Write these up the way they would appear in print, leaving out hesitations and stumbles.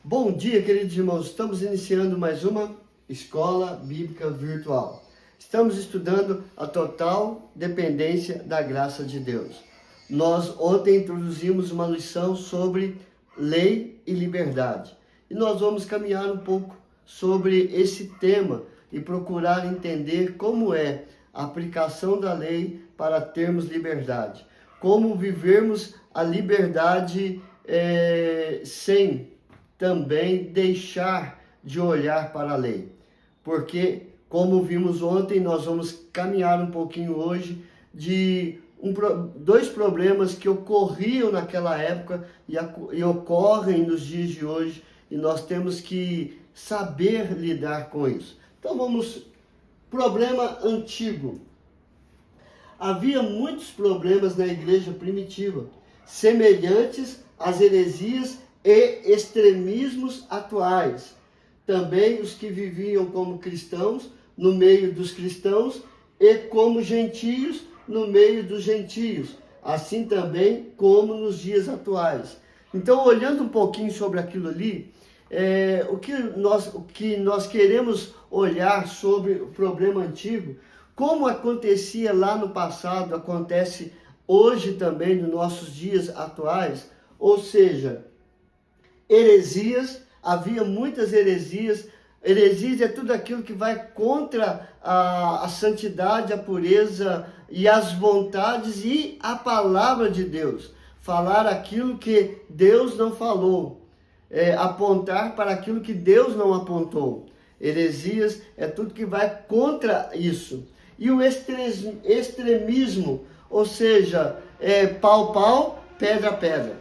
Bom dia, queridos irmãos. Estamos iniciando mais uma escola bíblica virtual. Estamos estudando a total dependência da graça de Deus. Nós ontem introduzimos uma lição sobre lei e liberdade. E nós vamos caminhar um pouco sobre esse tema e procurar entender como é a aplicação da lei para termos liberdade. Como vivermos a liberdade sem também deixar de olhar para a lei. Porque, como vimos ontem, nós vamos caminhar um pouquinho hoje de dois problemas que ocorriam naquela época e ocorrem nos dias de hoje, e nós temos que saber lidar com isso. Então vamos, problema antigo. Havia muitos problemas na igreja primitiva, semelhantes às heresias e extremismos atuais. Também os que viviam como cristãos no meio dos cristãos e como gentios no meio dos gentios, assim também como nos dias atuais. Então, olhando um pouquinho sobre aquilo ali, o que nós queremos olhar sobre o problema antigo, como acontecia lá no passado, acontece hoje também nos nossos dias atuais, ou seja, heresias, havia muitas heresias. Heresias é tudo aquilo que vai contra a santidade, a pureza e as vontades e a palavra de Deus. Falar aquilo que Deus não falou, apontar para aquilo que Deus não apontou. Heresias é tudo que vai contra isso. E o extremismo, ou seja, pau, pedra,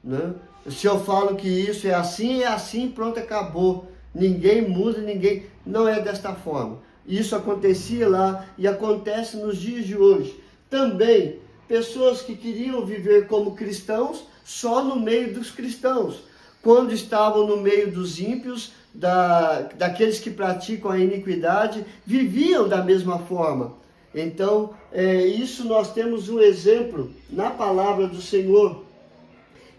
né? Se eu falo que isso é assim, pronto, acabou. Ninguém muda, ninguém... Não é desta forma. Isso acontecia lá e acontece nos dias de hoje. Também, pessoas que queriam viver como cristãos só no meio dos cristãos. Quando estavam no meio dos ímpios, daqueles que praticam a iniquidade, viviam da mesma forma. Então, isso nós temos um exemplo na palavra do Senhor.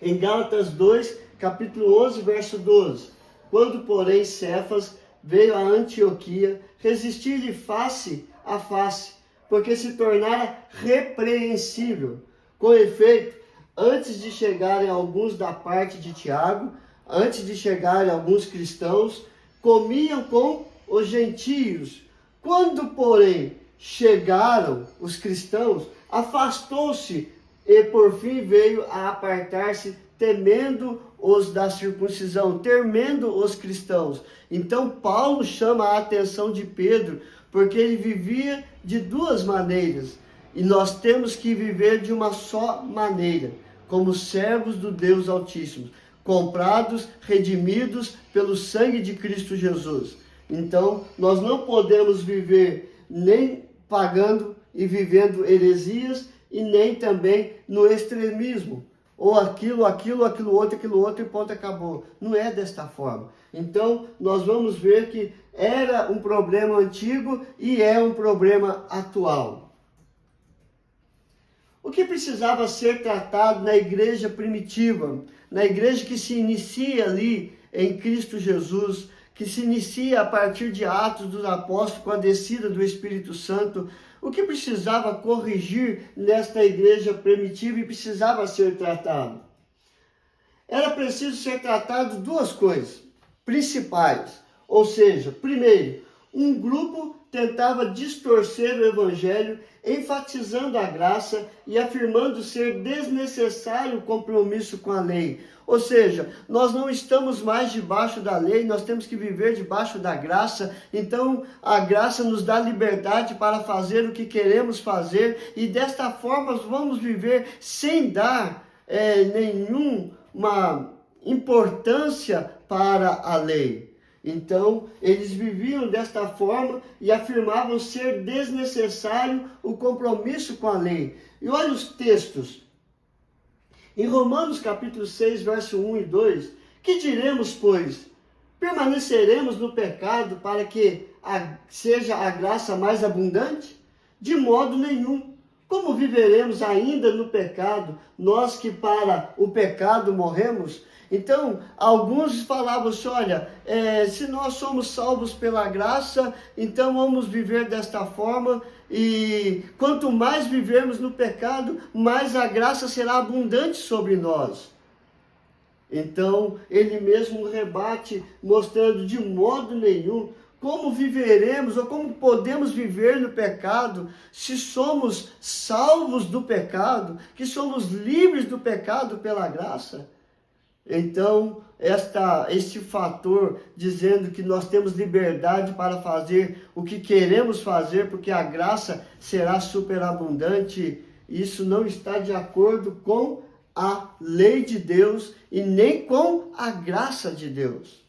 Em Gálatas 2, capítulo 11, verso 12. Quando, porém, Cefas veio a Antioquia, resistir-lhe face a face, porque se tornara repreensível. Com efeito, antes de chegarem alguns da parte de Tiago, antes de chegarem alguns cristãos, comiam com os gentios. Quando, porém, chegaram os cristãos, afastou-se e por fim veio a apartar-se, temendo os da circuncisão, temendo os cristãos. Então Paulo chama a atenção de Pedro, porque ele vivia de duas maneiras. E nós temos que viver de uma só maneira, como servos do Deus Altíssimo, comprados, redimidos pelo sangue de Cristo Jesus. Então nós não podemos viver nem pagando e vivendo heresias, e nem também no extremismo, ou aquilo outro e ponto, acabou. Não é desta forma. Então, nós vamos ver que era um problema antigo e é um problema atual. O que precisava ser tratado na igreja primitiva, na igreja que se inicia ali em Cristo Jesus, que se inicia a partir de Atos dos Apóstolos com a descida do Espírito Santo, o que precisava corrigir nesta igreja primitiva e precisava ser tratado? Era preciso ser tratado duas coisas principais. Ou seja, primeiro, um grupo tentava distorcer o evangelho, enfatizando a graça e afirmando ser desnecessário o compromisso com a lei. Ou seja, nós não estamos mais debaixo da lei, nós temos que viver debaixo da graça. Então, a graça nos dá liberdade para fazer o que queremos fazer, e desta forma vamos viver sem dar nenhuma importância para a lei. Então, eles viviam desta forma e afirmavam ser desnecessário o compromisso com a lei. E olha os textos. Em Romanos capítulo 6, verso 1 e 2, que diremos, pois? Permaneceremos no pecado para que seja a graça mais abundante? De modo nenhum. Como viveremos ainda no pecado, nós que para o pecado morremos? Então, alguns falavam assim, olha, se nós somos salvos pela graça, então vamos viver desta forma, e quanto mais vivermos no pecado, mais a graça será abundante sobre nós. Então, ele mesmo rebate, mostrando de modo nenhum como viveremos ou como podemos viver no pecado se somos salvos do pecado, que somos livres do pecado pela graça. Então, este fator dizendo que nós temos liberdade para fazer o que queremos fazer, porque a graça será superabundante, isso não está de acordo com a lei de Deus e nem com a graça de Deus.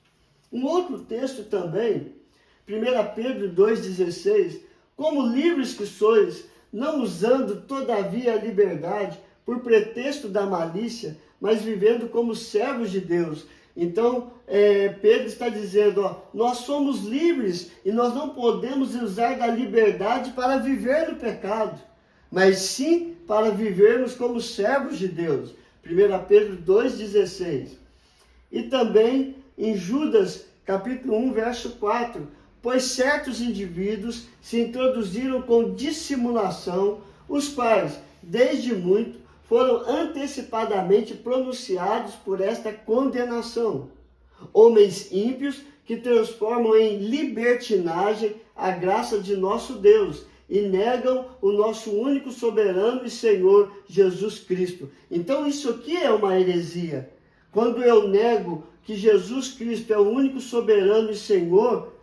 Um outro texto também, 1 Pedro 2,16, como livres que sois, não usando todavia a liberdade por pretexto da malícia, mas vivendo como servos de Deus. Então, Pedro está dizendo, nós somos livres e nós não podemos usar da liberdade para viver no pecado, mas sim para vivermos como servos de Deus. 1 Pedro 2,16. E também em Judas, capítulo 1, verso 4. Pois certos indivíduos se introduziram com dissimulação, os quais, desde muito, foram antecipadamente pronunciados por esta condenação. Homens ímpios que transformam em libertinagem a graça de nosso Deus e negam o nosso único soberano e Senhor Jesus Cristo. Então isso aqui é uma heresia. Quando eu nego que Jesus Cristo é o único soberano e Senhor,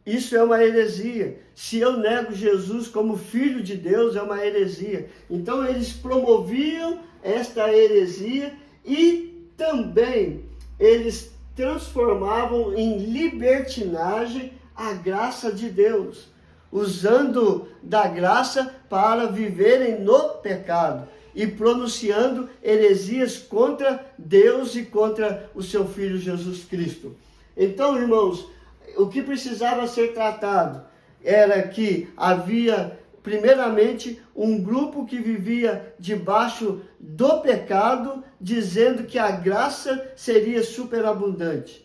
isso é uma heresia. Se eu nego Jesus como Filho de Deus, é uma heresia. Então eles promoviam esta heresia e também eles transformavam em libertinagem a graça de Deus, usando da graça para viverem no pecado e pronunciando heresias contra Deus e contra o seu Filho Jesus Cristo. Então, irmãos, o que precisava ser tratado era que havia, primeiramente, um grupo que vivia debaixo do pecado, dizendo que a graça seria superabundante.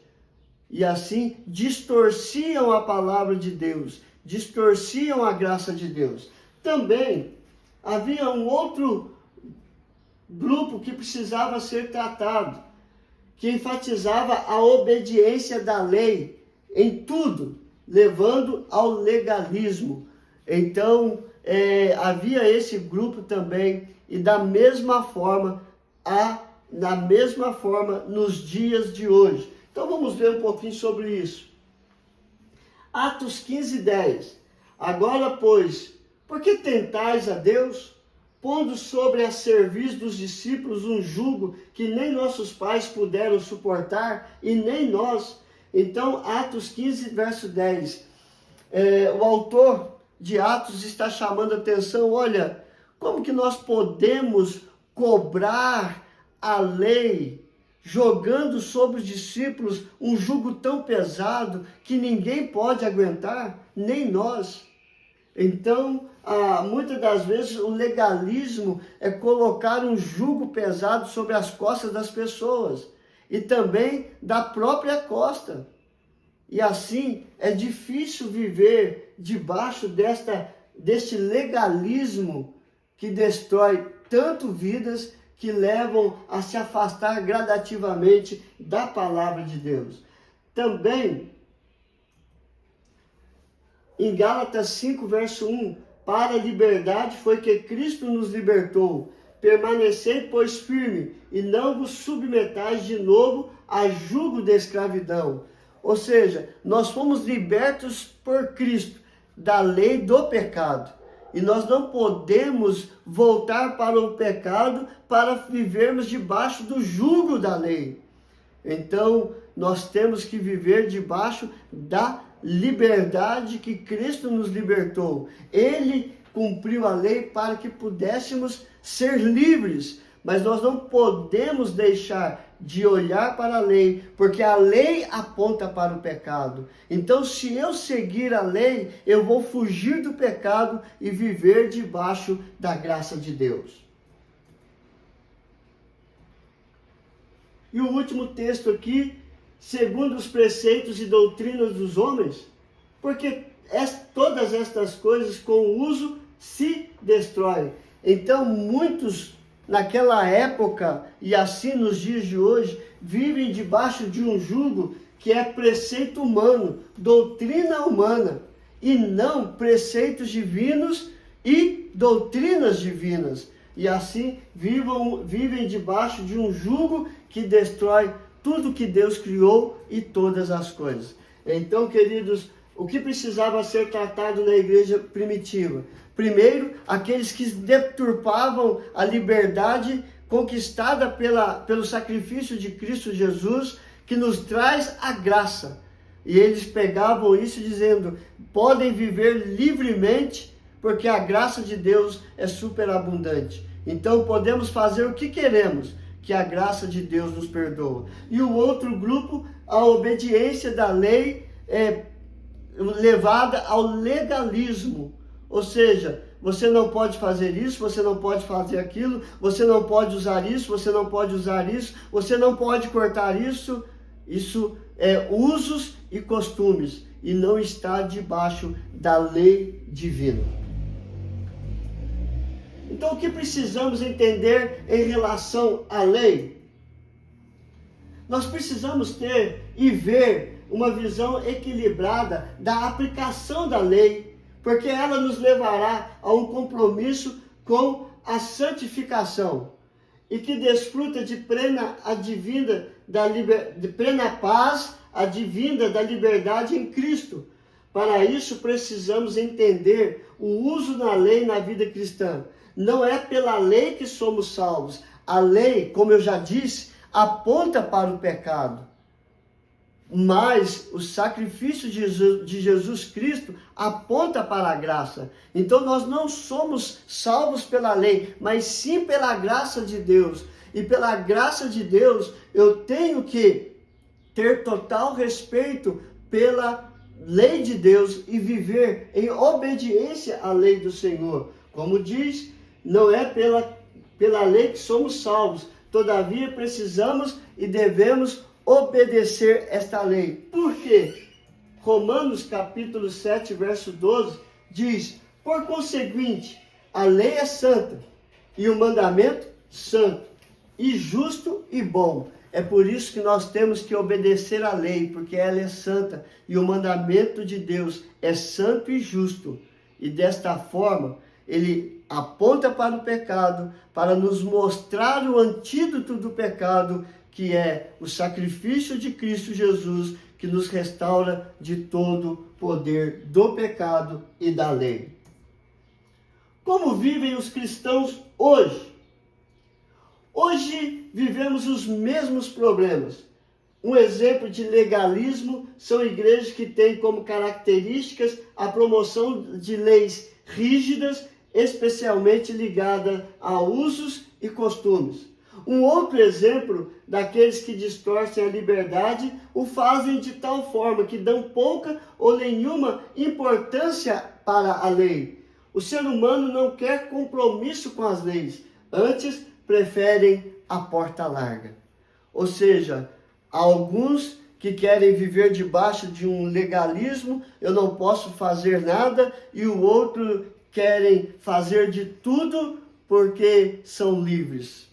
E assim, distorciam a palavra de Deus, distorciam a graça de Deus. Também havia um outro grupo que precisava ser tratado, que enfatizava a obediência da lei em tudo, levando ao legalismo. Então, havia esse grupo também, e da mesma forma, nos dias de hoje. Então, vamos ver um pouquinho sobre isso. Atos 15:10. Agora, pois, por que tentais a Deus, pondo sobre a serviço dos discípulos um jugo que nem nossos pais puderam suportar, e nem nós? Então, Atos 15, verso 10. O autor de Atos está chamando a atenção, olha, como que nós podemos cobrar a lei, jogando sobre os discípulos um jugo tão pesado que ninguém pode aguentar, nem nós. Então, muitas das vezes o legalismo é colocar um jugo pesado sobre as costas das pessoas e também da própria costa. E assim é difícil viver debaixo deste legalismo que destrói tanto vidas, que levam a se afastar gradativamente da palavra de Deus. Também, em Gálatas 5, verso 1, para a liberdade foi que Cristo nos libertou. Permanecei, pois, firme, e não vos submetais de novo a jugo de escravidão. Ou seja, nós fomos libertos por Cristo da lei do pecado. E nós não podemos voltar para o pecado para vivermos debaixo do jugo da lei. Então, nós temos que viver debaixo da liberdade que Cristo nos libertou. Ele cumpriu a lei para que pudéssemos ser livres, mas nós não podemos deixar de olhar para a lei, porque a lei aponta para o pecado. Então, se eu seguir a lei, eu vou fugir do pecado e viver debaixo da graça de Deus. E o último texto aqui, segundo os preceitos e doutrinas dos homens, porque todas estas coisas com o uso se destroem. Então muitos naquela época e assim nos dias de hoje vivem debaixo de um jugo que é preceito humano, doutrina humana, e não preceitos divinos e doutrinas divinas. E assim vivem debaixo de um jugo que destrói tudo que Deus criou e todas as coisas. Então, queridos, o que precisava ser tratado na igreja primitiva? Primeiro, aqueles que deturpavam a liberdade conquistada pelo sacrifício de Cristo Jesus, que nos traz a graça. E eles pegavam isso dizendo, podem viver livremente, porque a graça de Deus é superabundante. Então podemos fazer o que queremos, que a graça de Deus nos perdoa. E o outro grupo, a obediência da lei é levada ao legalismo. Ou seja, você não pode fazer isso, você não pode fazer aquilo, você não pode usar isso, você não pode usar isso, você não pode cortar isso. Isso é usos e costumes e não está debaixo da lei divina. Então, o que precisamos entender em relação à lei? Nós precisamos ter e ver uma visão equilibrada da aplicação da lei, porque ela nos levará a um compromisso com a santificação e que desfruta de plena paz, advinda da liberdade em Cristo. Para isso precisamos entender o uso da lei na vida cristã. Não é pela lei que somos salvos. A lei, como eu já disse, aponta para o pecado. Mas o sacrifício de Jesus Cristo aponta para a graça. Então nós não somos salvos pela lei, mas sim pela graça de Deus. E pela graça de Deus eu tenho que ter total respeito pela lei de Deus e viver em obediência à lei do Senhor. Como diz, não é pela lei que somos salvos. Todavia precisamos e devemos obedecer esta lei. Por quê? Romanos capítulo 7, verso 12, diz, por conseguinte, a lei é santa, e o mandamento santo, e justo e bom. É por isso que nós temos que obedecer à lei, porque ela é santa, e o mandamento de Deus é santo e justo. E desta forma, ele aponta para o pecado, para nos mostrar o antídoto do pecado, que é o sacrifício de Cristo Jesus, que nos restaura de todo poder do pecado e da lei. Como vivem os cristãos hoje? Hoje vivemos os mesmos problemas. Um exemplo de legalismo são igrejas que têm como características a promoção de leis rígidas, especialmente ligadas a usos e costumes. Um outro exemplo daqueles que distorcem a liberdade o fazem de tal forma que dão pouca ou nenhuma importância para a lei. O ser humano não quer compromisso com as leis, antes preferem a porta larga. Ou seja, alguns que querem viver debaixo de um legalismo, eu não posso fazer nada, e o outro querem fazer de tudo porque são livres.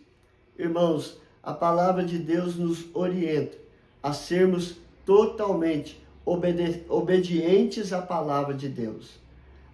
Irmãos, a palavra de Deus nos orienta a sermos totalmente obedientes à palavra de Deus.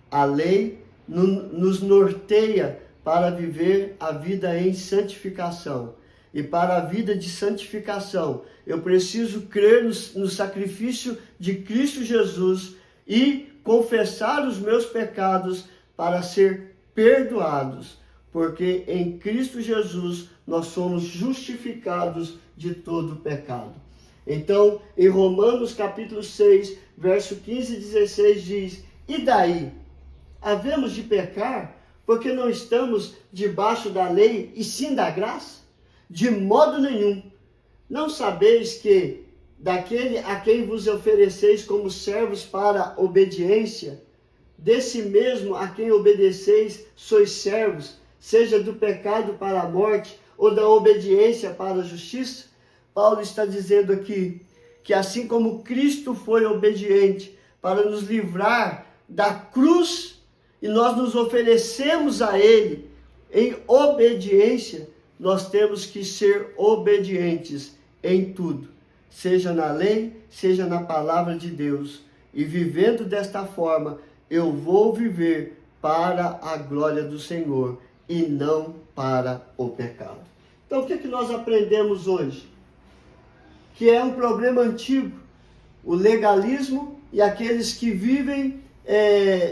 A lei nos norteia para viver a vida em santificação. E para a vida de santificação, eu preciso crer no sacrifício de Cristo Jesus e confessar os meus pecados para ser perdoados. Porque em Cristo Jesus nós somos justificados de todo pecado. Então, em Romanos capítulo 6, verso 15 e 16 diz, e daí? Havemos de pecar porque não estamos debaixo da lei e sim da graça? De modo nenhum. Não sabeis que daquele a quem vos ofereceis como servos para obediência, desse mesmo a quem obedeceis sois servos, seja do pecado para a morte ou da obediência para a justiça? Paulo está dizendo aqui que assim como Cristo foi obediente para nos livrar da cruz e nós nos oferecemos a Ele em obediência, nós temos que ser obedientes em tudo, seja na lei, seja na palavra de Deus. E vivendo desta forma, eu vou viver para a glória do Senhor e não para o pecado. Então, o que nós aprendemos hoje? Que é um problema antigo, o legalismo e aqueles que vivem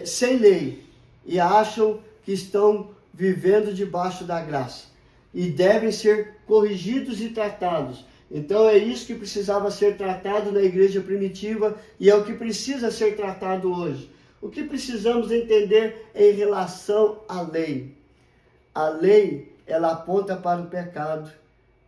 sem lei e acham que estão vivendo debaixo da graça e devem ser corrigidos e tratados. Então é isso que precisava ser tratado na igreja primitiva e é o que precisa ser tratado hoje. O que precisamos entender em relação à lei? A lei, ela aponta para o pecado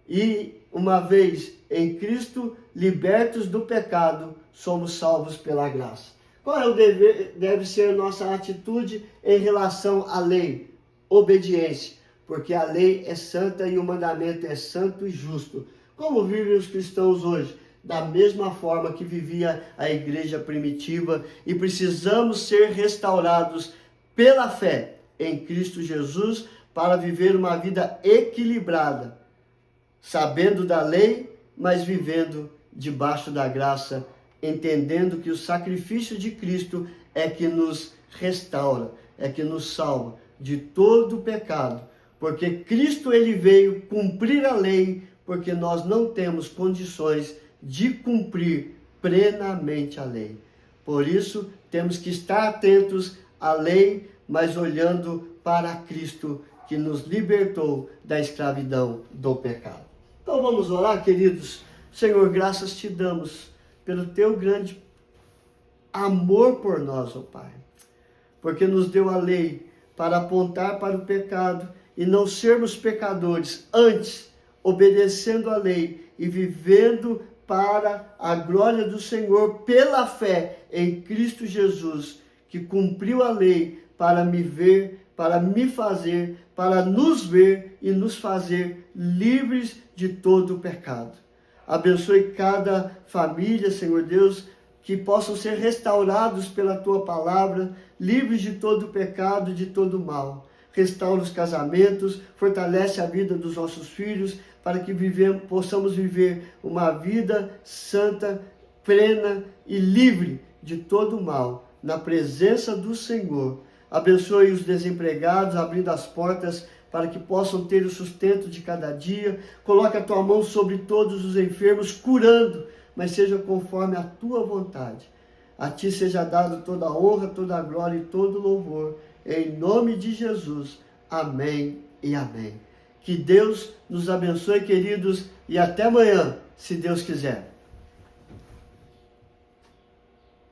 e, uma vez em Cristo, libertos do pecado, somos salvos pela graça. Qual é o dever, deve ser nossa atitude em relação à lei? Obediência, porque a lei é santa e o mandamento é santo e justo. Como vivem os cristãos hoje? Da mesma forma que vivia a igreja primitiva, e precisamos ser restaurados pela fé em Cristo Jesus para viver uma vida equilibrada, sabendo da lei, mas vivendo debaixo da graça, entendendo que o sacrifício de Cristo é que nos restaura, é que nos salva de todo o pecado, porque Cristo ele veio cumprir a lei, porque nós não temos condições de cumprir plenamente a lei. Por isso, temos que estar atentos à lei, mas olhando para Cristo, que nos libertou da escravidão do pecado. Então vamos orar, queridos. Senhor, graças te damos pelo teu grande amor por nós, ó Pai, porque nos deu a lei para apontar para o pecado e não sermos pecadores, antes obedecendo a lei e vivendo para a glória do Senhor pela fé em Cristo Jesus, que cumpriu a lei para me ver, para me fazer, para nos ver e nos fazer livres de todo o pecado. Abençoe cada família, Senhor Deus, que possam ser restaurados pela Tua palavra, livres de todo o pecado, de todo o mal. Restaura os casamentos, fortalece a vida dos nossos filhos, para que possamos viver uma vida santa, plena e livre de todo o mal, na presença do Senhor. Abençoe os desempregados, abrindo as portas para que possam ter o sustento de cada dia. Coloque a Tua mão sobre todos os enfermos, curando, mas seja conforme a Tua vontade. A Ti seja dado toda a honra, toda a glória e todo o louvor. Em nome de Jesus. Amém e amém. Que Deus nos abençoe, queridos, e até amanhã, se Deus quiser.